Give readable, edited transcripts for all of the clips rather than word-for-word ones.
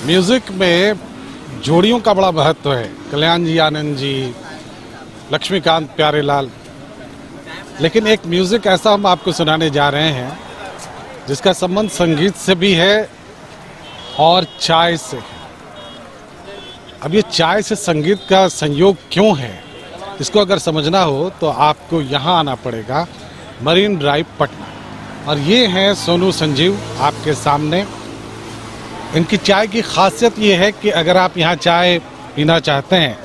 Music में जोड़ियों का बड़ा महत्व है। कल्याण जी, आनंद जी, लक्ष्मीकांत प्यारेलाल। लेकिन एक म्यूज़िक ऐसा हम आपको सुनाने जा रहे हैं जिसका संबंध संगीत से भी है और चाय से। अब ये चाय से संगीत का संयोग क्यों है, इसको अगर समझना हो तो आपको यहाँ आना पड़ेगा, मरीन ड्राइव पटना। और ये हैं सोनू संजीव आपके सामने। इनकी चाय की खासियत ये है कि अगर आप यहाँ चाय पीना चाहते हैं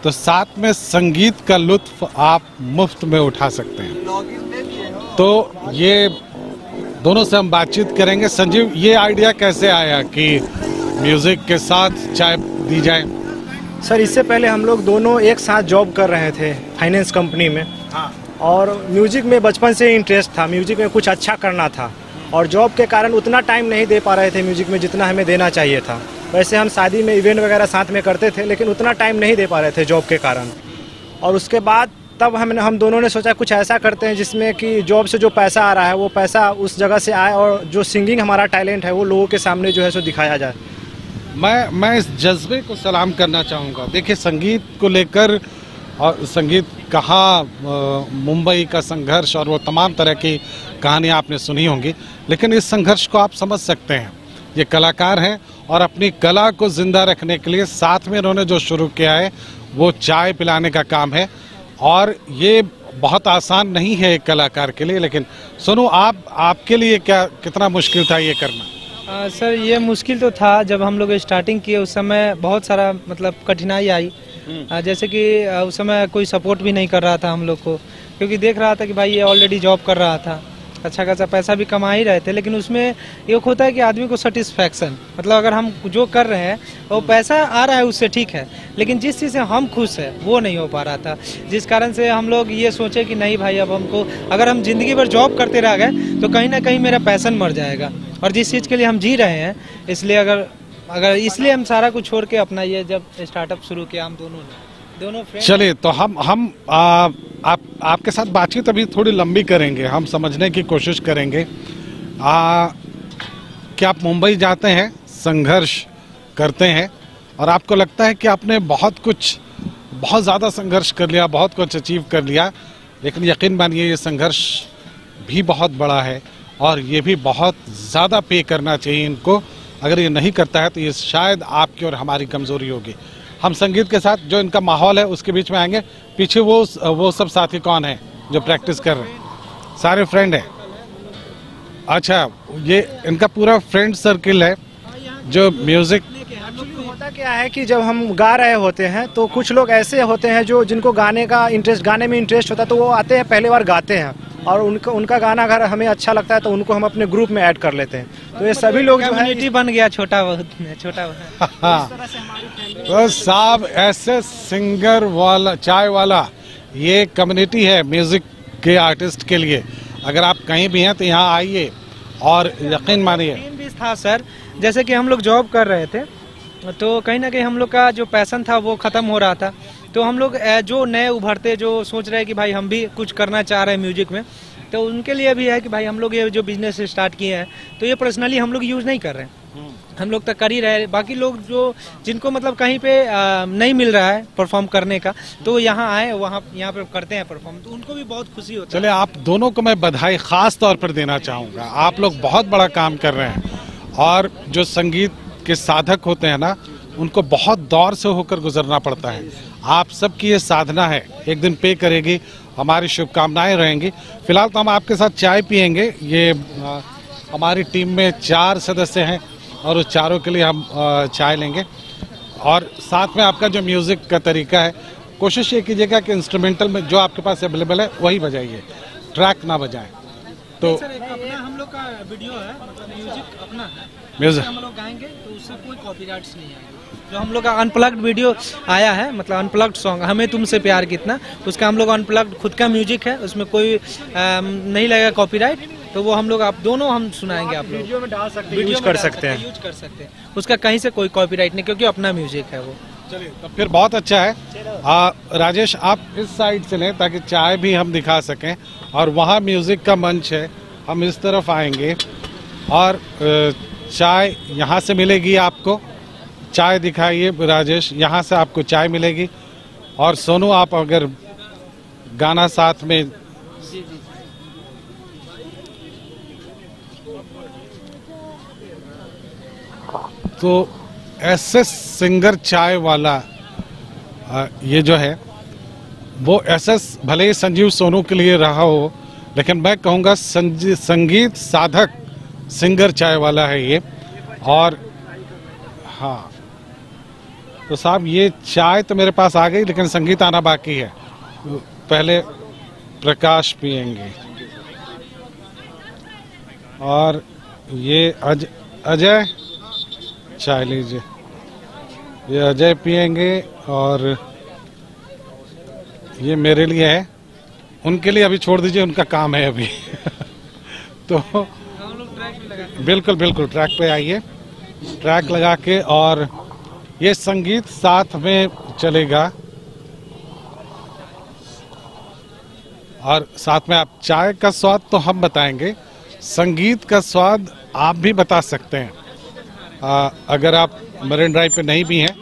तो साथ में संगीत का लुत्फ आप मुफ्त में उठा सकते हैं। तो ये दोनों से हम बातचीत करेंगे। संजीव, ये आइडिया कैसे आया कि म्यूज़िक के साथ चाय दी जाए? सर, इससे पहले हम लोग दोनों एक साथ जॉब कर रहे थे फाइनेंस कंपनी में। हाँ। और म्यूजिक में बचपन से इंटरेस्ट था, म्यूजिक में कुछ अच्छा करना था और जॉब के कारण उतना टाइम नहीं दे पा रहे थे म्यूजिक में जितना हमें देना चाहिए था। वैसे हम शादी में इवेंट वगैरह साथ में करते थे, लेकिन उतना टाइम नहीं दे पा रहे थे जॉब के कारण। और उसके बाद तब हम दोनों ने सोचा कुछ ऐसा करते हैं जिसमें कि जॉब से जो पैसा आ रहा है वो पैसा उस जगह से आए और जो सिंगिंग हमारा टैलेंट है वो लोगों के सामने जो है सो दिखाया जाए। मैं इस जज्बे को सलाम करना चाहूँगा। देखिए, संगीत को लेकर और संगीत कहाँ मुंबई का संघर्ष और वो तमाम तरह की कहानियाँ आपने सुनी होंगी, लेकिन इस संघर्ष को आप समझ सकते हैं। ये कलाकार हैं और अपनी कला को ज़िंदा रखने के लिए साथ में इन्होंने जो शुरू किया है वो चाय पिलाने का काम है। और ये बहुत आसान नहीं है एक कलाकार के लिए। लेकिन सोनू, आपके लिए कितना मुश्किल था ये करना? सर, ये मुश्किल तो था। जब हम लोग स्टार्टिंग किए उस समय बहुत सारा मतलब कठिनाई आई। जैसे कि उस समय कोई सपोर्ट भी नहीं कर रहा था हम लोग को, क्योंकि देख रहा था कि भाई ये ऑलरेडी जॉब कर रहा था, अच्छा खासा पैसा भी कमा ही रहे थे। लेकिन उसमें एक होता है कि आदमी को सेटिस्फैक्शन, मतलब अगर हम जो कर रहे हैं वो पैसा आ रहा है उससे ठीक है, लेकिन जिस चीज़ से हम खुश हैं वो नहीं हो पा रहा था। जिस कारण से हम लोग ये सोचे कि नहीं भाई, अब हमको अगर हम ज़िंदगी भर जॉब करते रह गए तो कहीं ना कहीं मेरा पैशन मर जाएगा। और जिस चीज़ के लिए हम जी रहे हैं, इसलिए अगर इसलिए हम सारा कुछ छोड़ के अपना ये जब स्टार्टअप शुरू किया हम दोनों फ्रेंड। चलिए, तो हम आपके साथ बातचीत अभी थोड़ी लंबी करेंगे, हम समझने की कोशिश करेंगे कि आप मुंबई जाते हैं, संघर्ष करते हैं और आपको लगता है कि आपने बहुत ज़्यादा संघर्ष कर लिया, बहुत कुछ अचीव कर लिया। लेकिन यकीन मानिए ये संघर्ष भी बहुत बड़ा है और ये भी बहुत ज़्यादा पे करना चाहिए इनको। अगर ये नहीं करता है तो ये शायद आपकी और हमारी कमज़ोरी होगी। हम संगीत के साथ जो इनका माहौल है उसके बीच में आएंगे। पीछे वो सब साथी कौन है जो प्रैक्टिस कर रहे हैं? सारे फ्रेंड हैं। अच्छा, ये इनका पूरा फ्रेंड सर्किल है जो म्यूज़िक। होता क्या है कि जब हम गा रहे होते हैं तो कुछ लोग ऐसे होते हैं जो जिनको गाने में इंटरेस्ट होता है, तो वो आते हैं, पहले बार गाते हैं और उनका गाना अगर हमें अच्छा लगता है तो उनको हम अपने ग्रुप में ऐड कर लेते हैं। तो ये सभी लोग जो है बन गया छोटा छोटा। हाँ, तो साहब ऐसे सिंगर वाला, चाय वाला, ये कम्युनिटी है म्यूज़िक के आर्टिस्ट के लिए। अगर आप कहीं भी हैं तो यहाँ आइए और यकीन मानिए। भी था सर, जैसे कि हम लोग जॉब कर रहे थे तो कहीं ना कहीं हम लोग का जो पैशन था वो ख़त्म हो रहा था। तो हम लोग जो नए उभरते जो सोच रहे हैं कि भाई हम भी कुछ करना चाह रहे हैं म्यूजिक में, तो उनके लिए भी है कि भाई हम लोग ये जो बिजनेस स्टार्ट किए हैं तो ये पर्सनली हम लोग यूज़ नहीं कर रहे हैं, हम लोग तक कर ही रहे। बाकी लोग जिनको मतलब कहीं पे नहीं मिल रहा है परफॉर्म करने का, तो यहाँ आए, यहाँ पे करते हैं परफॉर्म, तो उनको भी बहुत खुशी होती है। चले, आप दोनों को मैं बधाई ख़ास तौर पर देना चाहूँगा। आप लोग बहुत बड़ा काम कर रहे हैं और जो संगीत के साधक होते हैं ना, उनको बहुत दौर से होकर गुजरना पड़ता है। आप सबकी ये साधना है, एक दिन पे करेगी। हमारी शुभकामनाएं रहेंगी। फिलहाल तो हम आपके साथ चाय पियेंगे। ये हमारी टीम में 4 सदस्य हैं और उस चारों के लिए हम चाय लेंगे। और साथ में आपका जो म्यूज़िक का तरीका है, कोशिश ये कीजिएगा कि इंस्ट्रूमेंटल में जो आपके पास अवेलेबल है वही बजाइए, ट्रैक ना बजाएं। तो सर, एक अपना हम लोग का वीडियो है, मतलब म्यूजिक अपना है, म्यूजिक हम लोग गाएंगे तो उससे कोई कॉपीराइट्स नहीं आएगा। जो हम लोग का अनप्लग्ड वीडियो आया है, मतलब अनप्लग्ड सॉन्ग हमें तुमसे प्यार कितना, उसका हम लोग अनप्लग्ड खुद का म्यूजिक है, उसमें कोई नहीं लगेगा कॉपीराइट। तो वो हम लोग आप दोनों हम सुनाएंगे, आप लोग वीडियो में डाल सकते हैं, वीडियो यूज कर सकते हैं, उसका कहीं से कोई कॉपीराइट नहीं, क्योंकि अपना म्यूजिक है वो। चलिए, तो फिर बहुत अच्छा है। राजेश, आप इस साइड से लें ताकि चाय भी हम दिखा सकें, और वहाँ म्यूज़िक का मंच है, हम इस तरफ आएंगे और चाय यहाँ से मिलेगी आपको। चाय दिखाइए राजेश। यहाँ से आपको चाय मिलेगी। और सोनू, आप अगर गाना साथ में तो ऐसे सिंगर चाय वाला ये जो है वो ऐसे भले ही संजीव सोनू के लिए रहा हो, लेकिन मैं कहूँगा संगीत साधक सिंगर चाय वाला है ये। और हाँ तो साहब, ये चाय तो मेरे पास आ गई, लेकिन संगीत आना बाकी है। पहले प्रकाश पिएंगे और ये अजय चाय लीजिए। ये अजय पिएंगे और ये मेरे लिए है, उनके लिए अभी छोड़ दीजिए, उनका काम है अभी। तो हम लोग ट्रैक में लगा। बिल्कुल बिल्कुल, ट्रैक पे आइए, ट्रैक लगा के। और ये संगीत साथ में चलेगा और साथ में आप चाय का स्वाद तो हम बताएंगे, संगीत का स्वाद आप भी बता सकते हैं। अगर आप मरीन ड्राइव पे नहीं भी हैं,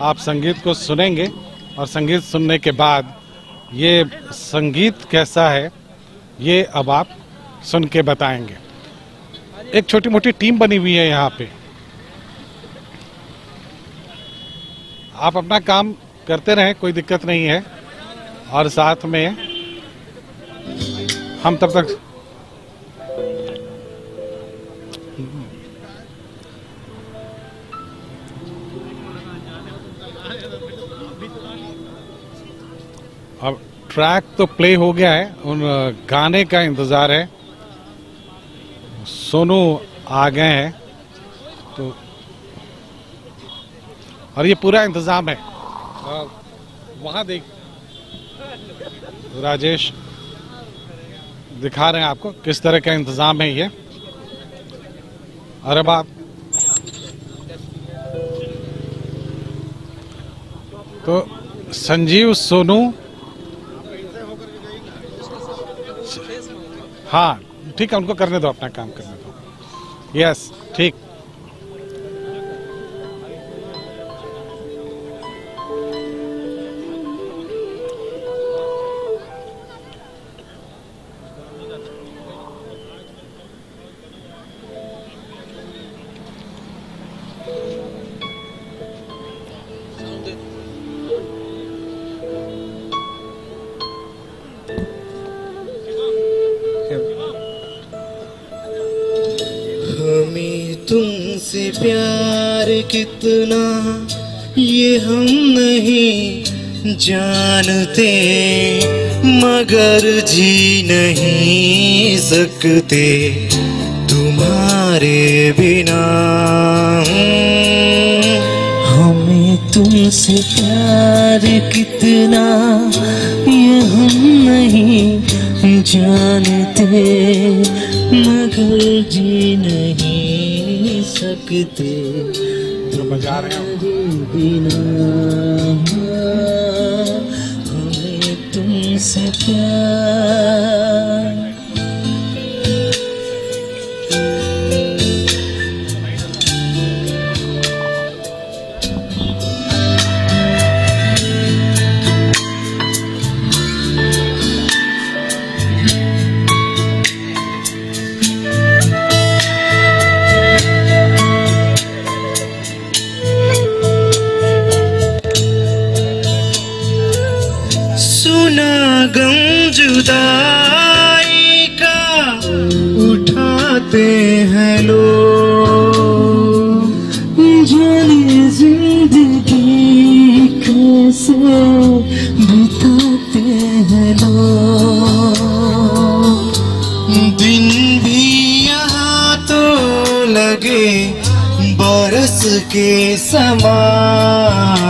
आप संगीत को सुनेंगे और संगीत सुनने के बाद ये संगीत कैसा है ये अब आप सुन के बताएंगे। एक छोटी मोटी टीम बनी हुई है यहाँ पे, आप अपना काम करते रहें, कोई दिक्कत नहीं है। और साथ में हम तब तक अब ट्रैक तो प्ले हो गया है, उन गाने का इंतज़ार है। सोनू आ गए हैं तो, और ये पूरा इंतज़ाम है। वहाँ देख राजेश दिखा रहे हैं आपको किस तरह का इंतज़ाम है ये। अरे बाप, तो संजीव सोनू, हाँ ठीक है, उनको करने दो, अपना काम करने दो। यस ठीक। तुमसे प्यार कितना ये हम नहीं जानते, मगर जी नहीं सकते तुम्हारे बिना। हमें तुमसे प्यार कितना ये हम नहीं जानते, मगर जी नहीं सकते तुम्हारे बिना। हमें तुमसे प्यार। गम जुदाई का उठाते हैं लोग, जाने जिंदगी कैसे बिताते हैं लोग। दिन भी यहाँ तो लगे बरस के समान।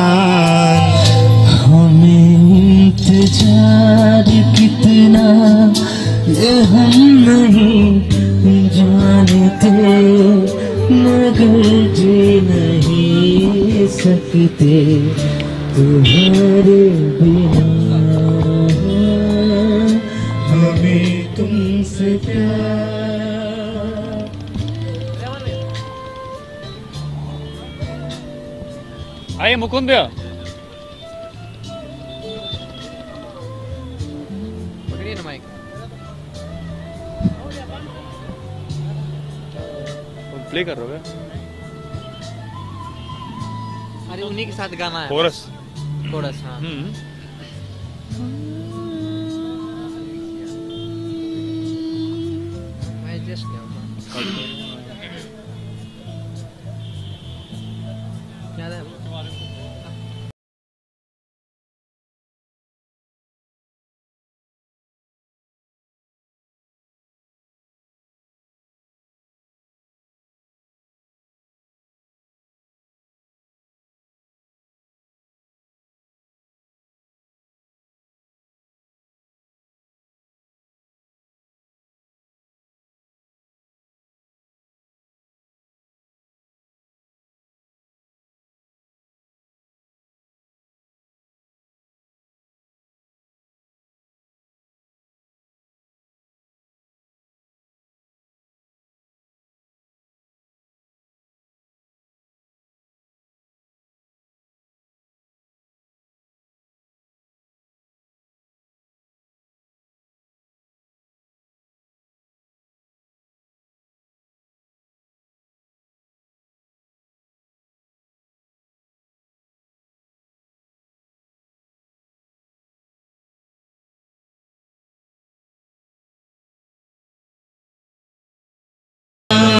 इंतजार कितना ये हम नहीं जानते, मगर जी नहीं सकते तुम्हारे बिना। हमें तुमसे प्यार। आइए मुकुंद भैया। पकड़िए ना माइक। प्ले कर रहे हो? अरे उन्हीं के साथ गाना है। कोरस। कोरस, हाँ। मैं जस्ट क्या होगा? याद है?